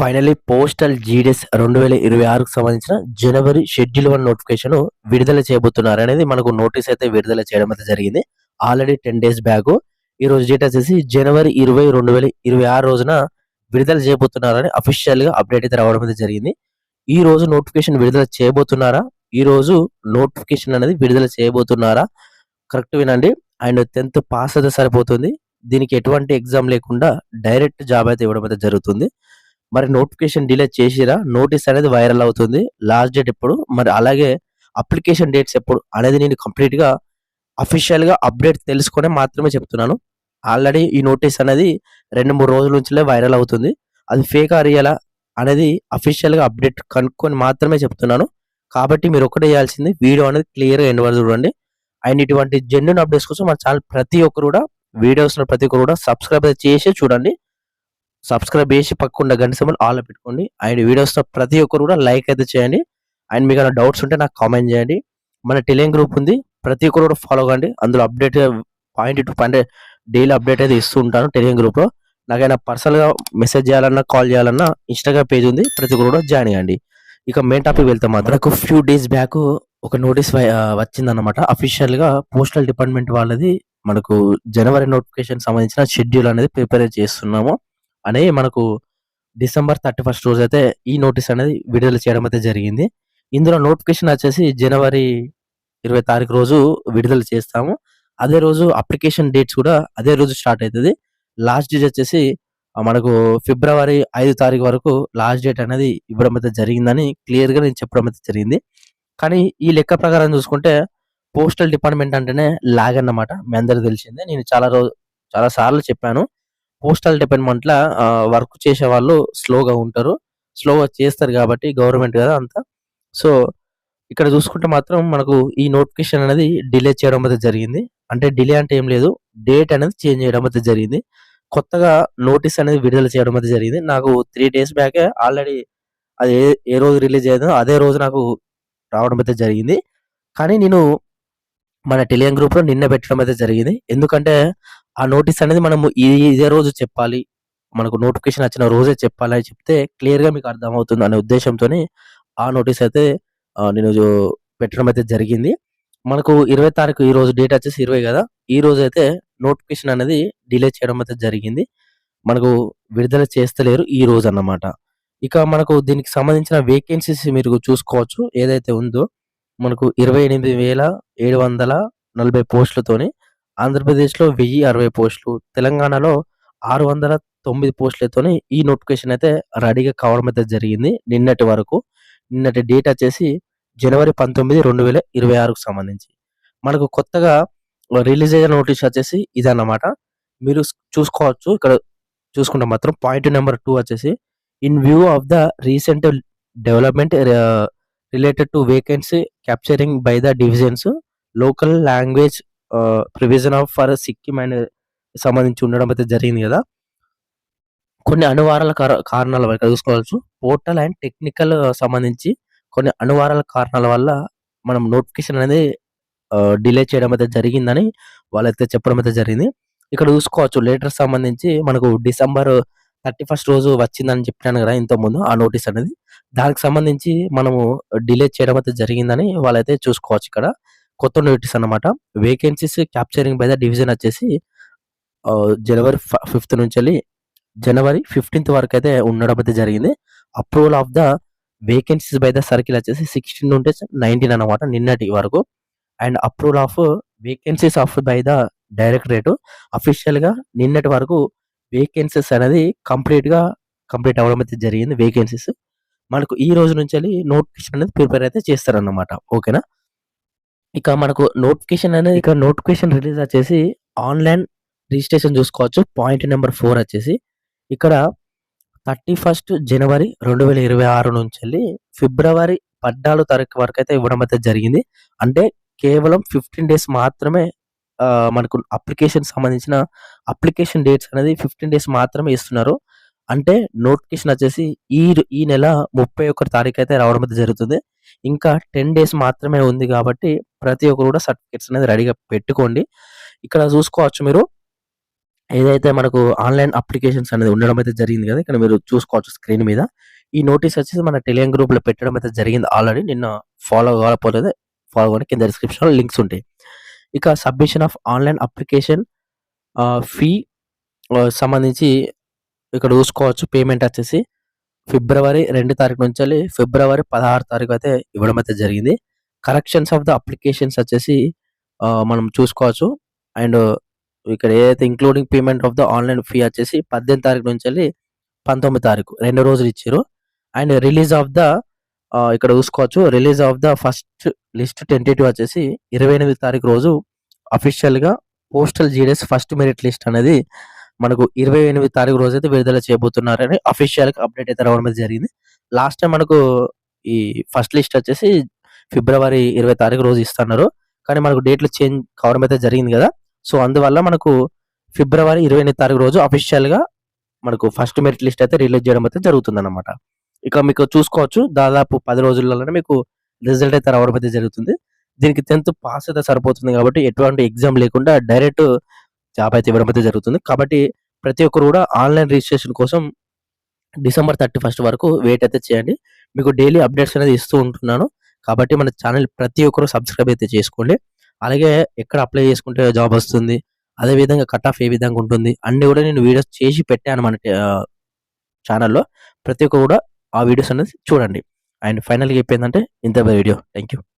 Finally postal GDS 2026కు సంబంధించిన జనవరి schedule 1 notification విడుదల చేయబోతున్నారనేది మనకు నోటీస్ అయితే విడుదల చేయడం అయితే జరిగింది. Already 10 days back. ఈ రోజు డేట్ వచ్చేసి జనవరి 20, 2026 రోజున విడుదల చేయబోతున్నారని అఫీషియల్‌గా అప్డేట్ అయితే రావడం అయితే జరిగింది. ఈ రోజు నోటిఫికేషన్ విడుదల చేయబోతున్నారా? ఈ రోజు నోటిఫికేషన్ అనేది విడుదల చేయబోతున్నారా? కరెక్ట్ వినండి. అండ్ 10th పాస్ అయితే సరిపోతుంది. దీనికి ఎటువంటి ఎగ్జామ్ లేకుండా డైరెక్ట్ జాబ్ అయితే ఇవ్వడం అయితే జరుగుతుంది. మరి నోటిఫికేషన్ డిలే చేసిరా? నోటీస్ అనేది వైరల్ అవుతుంది. లాస్ట్ డేట్ ఎప్పుడు? మరి అలాగే అప్లికేషన్ డేట్స్ ఎప్పుడు? అనేది నేను కంప్లీట్‌గా అఫీషియల్‌గా అప్డేట్ తెలుసుకొనే మాత్రమే చెప్తున్నాను. ఆల్రెడీ ఈ నోటీస్ అనేది 2, 3 రోజుల నుంచిలే వైరల్ అవుతుంది. అది ఫేకా? రియలా? అనేది అఫీషియల్‌గా అప్డేట్ కనుక్కొని మాత్రమే చెప్తున్నాను. కాబట్టి మీరు ఒక్కటే చేయాల్సింది వీడియో అనేది క్లియర్‌గా ఎండ్ వరకు చూడండి. అండ్ ఇటువంటి జెన్యూన్ అప్డేట్స్ కోసం మన ఛానల్ ప్రతి ఒక్కరు కూడా వీడియోస్‌లో ప్రతి ఒక్కరు కూడా సబ్స్క్రైబ్ అయితే చేసే చూడండి. సబ్స్క్రైబ్ చేసి పక్కన గంట సింబల్ ఆల్‌లో పెట్టుకోండి. అండ్ వీడియోస్‌లో ప్రతి ఒక్కరు కూడా లైక్ అయితే చేయండి. అండ్ మీకేమైనా డౌట్స్ ఉంటే నాకు కామెంట్ చేయండి. మన టెలిగ్రామ్ గ్రూప్ ఉంది. ప్రతి ఒక్కరు కూడా ఫాలో కండి. అందులో update point to point daily update అయితే ఇస్తూ ఉంటాను టెలిగ్రామ్ గ్రూప్‌లో. నాకైనా పర్సనల్‌గా మెసేజ్ చేయాలన్నా, కాల్ చేయాలన్నా ఇన్‌స్టాగ్రామ్ పేజ్ ఉంది. ప్రతి ఒక్కరు కూడా జాయిన్ కండి. ఇక మెయిన్ టాపిక్ వెళ్తే మాత్రం నాకు ఫ్యూ డేస్ బ్యాక్ ఒక నోటీస్ వచ్చిందన్నమాట. అఫీషియల్‌గా పోస్టల్ డిపార్ట్మెంట్ వాళ్ళది మనకు జనవరి నోటిఫికేషన్ సంబంధించిన షెడ్యూల్ అనేది ప్రిపేర్ చేస్తున్నాము అని మనకు డిసెంబర్ 31 రోజైతే ఈ నోటీస్ అనేది విడుదల చేయడం అయితే జరిగింది. ఇందులో నోటిఫికేషన్ వచ్చేసి జనవరి 20 తారీఖు రోజు విడుదల చేస్తాము. అదే రోజు అప్లికేషన్ డేట్స్ కూడా అదే రోజు స్టార్ట్ అయితది. లాస్ట్ డేట్ వచ్చేసి మనకు ఫిబ్రవరి 5 తారీఖు వరకు లాస్ట్ డేట్ అనేది ఇవ్వడం అయితే జరిగిందని క్లియర్‌గా నేను చెప్పడం అయితే జరిగింది. కానీ ఈ లెక్క ప్రకారం చూసుకుంటే పోస్టల్ డిపార్ట్మెంట్ అంటేనే లాగ్ అన్నమాట. మీ అందరికి తెలిసిందే. నేను చాలా సార్లు చెప్పాను. పోస్టల్ డిపార్ట్మెంట్‌ల వర్క్ చేసేవాళ్ళు స్లోగా ఉంటారు. స్లోగా చేస్తారు కాబట్టి గవర్నమెంట్ కదా అంతా. సో, ఇక్కడ చూసుకుంటే మాత్రం మనకు ఈ నోటిఫికేషన్ అనేది డిలే చేయడం అయితే జరిగింది. అంటే డిలే అంటే ఏం లేదు. డేట్ అనేది చేంజ్ చేయడం అయితే జరిగింది. కొత్తగా నోటీస్ అనేది విడుదల చేయడం అయితే జరిగింది. నాకు 3 డేస్ బ్యాకే ఆల్రెడీ అది ఏ రోజు రిలీజ్ అయ్యేదో అదే రోజు నాకు రావడం అయితే జరిగింది. కానీ నేను మన టెలిగ్రామ్ గ్రూప్‌లో నిన్న పెట్టడం అయితే జరిగింది. ఎందుకంటే ఆ నోటీస్ అనేది మనము ఇదే రోజు చెప్పాలి. మనకు నోటిఫికేషన్ వచ్చిన రోజే చెప్పాలని చెప్తే క్లియర్‌గా మీకు అర్థమవుతుంది అనే ఉద్దేశ్యంతోని ఆ నోటీస్ అయితే నేను పెట్టడం అయితే జరిగింది. మనకు 20 తారీఖు ఈ రోజు డేట్ వచ్చేసి 20 కదా! ఈ రోజైతే నోటిఫికేషన్ అనేది డిలే చేయడం అయితే జరిగింది. మనకు విడుదల చేస్తలేరు ఈ రోజన్నమాట. ఇక మనకు దీనికి సంబంధించిన వేకెన్సీస్ మీరు చూసుకోవచ్చు. ఏదైతే ఉందో మనకు 28,740 పోస్టులతోని ఆంధ్రప్రదేశ్‌లో 1060 పోస్టులు, తెలంగాణలో 609 పోస్టులతోని ఈ నోటిఫికేషన్ అయితే రెడీగా కావడం అయితే జరిగింది నిన్నటి వరకు. నిన్నటి డేట్ వచ్చేసి జనవరి 19, 2026కు సంబంధించి. మనకు కొత్తగా రిలీజ్ అయిన నోటీస్ వచ్చేసి ఇదన్నమాట. మీరు చూసుకోవచ్చు. ఇక్కడ చూసుకుంటే మాత్రం పాయింట్ నంబర్ 2 వచ్చేసి in view of the recent development related to vacancy capturing by the divisions local language provision of for Sikkim and సంబంధించి ఉండడం అయితే జరిగింది కదా! కొన్ని అనివార్యాల కారణాల వల్ల ఇక్కడ చూసుకోవచ్చు. పోర్టల్ అండ్ టెక్నికల్ సంబంధించి కొన్ని అనివార్యాల కారణాల వల్ల మనం నోటిఫికేషన్ అనేది డిలే చేయడం అయితే జరిగిందని వాళ్ళైతే చెప్పడం అయితే జరిగింది. ఇక్కడ చూసుకోవచ్చు లెటర్ సంబంధించి మనకు డిసెంబర్ 31 రోజు వచ్చిందని చెప్పినాను కదా ఇంతకుముందు ఆ నోటీస్ అనేది. దానికి సంబంధించి మనము డిలే చేయడం అయితే జరిగిందని వాళ్ళైతే చూసుకోవచ్చు ఇక్కడ. కొత్త నోటీస్ అన్నమాట. Vacancies capturing by the division వచ్చేసి జనవరి 5th నుంచెల్లి జనవరి 15th వరకైతే ఉండడం అయితే జరిగింది. Approval of the vacancies by the circle వచ్చేసి 16 నుండి 19 అన్నమాట నిన్నటి వరకు. And approval of vacancies of by the directorate అఫీషియల్‌గా నిన్నటి వరకు వేకెన్సీస్ అనేది కంప్లీట్ అవ్వడం అయితే జరిగింది వేకెన్సీస్. మనకు ఈ రోజు నుంచెల్లి నోటిఫికేషన్ అనేది ప్రిపేర్ అయితే చేస్తారన్నమాట. ఓకేనా? ఇక మనకు నోటిఫికేషన్ రిలీజ్ వచ్చేసి ఆన్‌లైన్ రిజిస్ట్రేషన్ చూసుకోవచ్చు. పాయింట్ నంబర్ 4 వచ్చేసి ఇక్కడ 31 జనవరి 2026 నుంచెల్లి ఫిబ్రవరి 14 తారీఖు వరకైతే ఇవ్వడం అయితే జరిగింది. అంటే కేవలం 15 డేస్ మాత్రమే మనకు అప్లికేషన్ సంబంధించిన అప్లికేషన్ డేట్స్ అనేది 15 డేస్ మాత్రమే ఇస్తున్నారు. అంటే నోటిఫికేషన్ వచ్చేసి ఈ నెల 31 తారీఖు అయితే రావడం అయితే జరుగుతుంది. ఇంకా 10 డేస్ మాత్రమే ఉంది కాబట్టి ప్రతి ఒక్కరు కూడా సర్టిఫికేట్స్ అనేది రెడీగా పెట్టుకోండి. ఇక్కడ చూసుకోవచ్చు మీరు ఏదైతే మనకు ఆన్‌లైన్ అప్లికేషన్స్ అనేది ఉండడం అయితే జరిగింది గదా! ఇక్కడ మీరు చూసుకోవచ్చు స్క్రీన్ మీద. ఈ నోటీస్ వచ్చేసి మన టెలిగ్రామ్ గ్రూప్‌లో పెట్టడం అయితే జరిగింది ఆల్రెడీ. నిన్న ఫాలో కాకపోతే ఫాలో అవ్వండి. కింద డిస్క్రిప్షన్‌లో లింక్స్ ఉంటాయి. ఇక submission of online application fee సంబంధించి ఇక్కడ చూసుకోవచ్చు. పేమెంట్ వచ్చేసి ఫిబ్రవరి 2 తారీఖు నుంచెల్లి ఫిబ్రవరి 16 తారీఖు అయితే ఇవ్వడం అయితే జరిగింది. కరెక్షన్స్ ఆఫ్ ద అప్లికేషన్స్ వచ్చేసి మనం చూసుకోవచ్చు. అండ్ ఇక్కడ ఏదైతే including payment of the online fee వచ్చేసి 18 తారీఖు నుంచెల్లి 19 తారీఖు 2 రోజులు ఇచ్చిర్రు. అండ్ రిలీజ్ ఆఫ్ ద ఇక్కడ చూసుకోవచ్చు. Release of the first list tentative వచ్చేసి 28 తారీఖు రోజు అఫీషియల్‌గా postal GDS first merit list అనేది మనకు 28 తారీఖు రోజైతే విడుదల చేయబోతున్నారని అఫీషియల్‌గా అప్డేట్ అయితే రావడం అయితే జరిగింది. లాస్ట్ టైమ్ మనకు ఈ ఫస్ట్ లిస్ట్ వచ్చేసి ఫిబ్రవరి 20 తారీఖు రోజు ఇస్తన్నారు. కానీ మనకు డేట్‌లు చేంజ్ కావడం అయితే జరిగింది గదా! సో, అందువల్ల మనకు ఫిబ్రవరి 28 తారీఖు రోజు అఫీషియల్‌గా మనకు ఫస్ట్ మెరిట్ లిస్ట్ అయితే రిలీజ్ చేయడం అయితే జరుగుతుందన్నమాట. ఇక మీకు చూసుకోవచ్చు దాదాపు 10 రోజుల్లోనే మీకు రిజల్ట్ అయితే రావడం అయితే జరుగుతుంది. దీనికి 10థ్ పాస్ అయితే సరిపోతుంది కాబట్టి ఎటువంటి ఎగ్జామ్ లేకుండా డైరెక్ట్ జాబ్ అయితే ఇవ్వడం అయితే జరుగుతుంది. కాబట్టి ప్రతి ఒక్కరు కూడా ఆన్‌లైన్ రిజిస్ట్రేషన్ కోసం డిసెంబర్ 31 వరకు వెయిట్ అయితే చేయండి. మీకు డైలీ అప్డేట్స్ అనేది ఇస్తూ ఉంటున్నాను. కాబట్టి మన ఛానెల్ ప్రతి ఒక్కరు సబ్స్క్రైబ్ అయితే చేసుకోండి. అలాగే ఎక్కడ అప్లై చేసుకుంటే జాబ్ వస్తుంది. అదే విధంగా కట్ ఆఫ్ ఏ విధంగా ఉంటుంది. అన్నీ కూడా నేను వీడియోస్ చేసి పెట్టాను మన ఛానెల్‌లో. ప్రతి ఒక్కరు కూడా ఆ వీడియోస్ అనేది చూడండి. అండ్ ఫైనల్‌గా చెప్పేందంటే ఇంతే వీడియో. Thank you.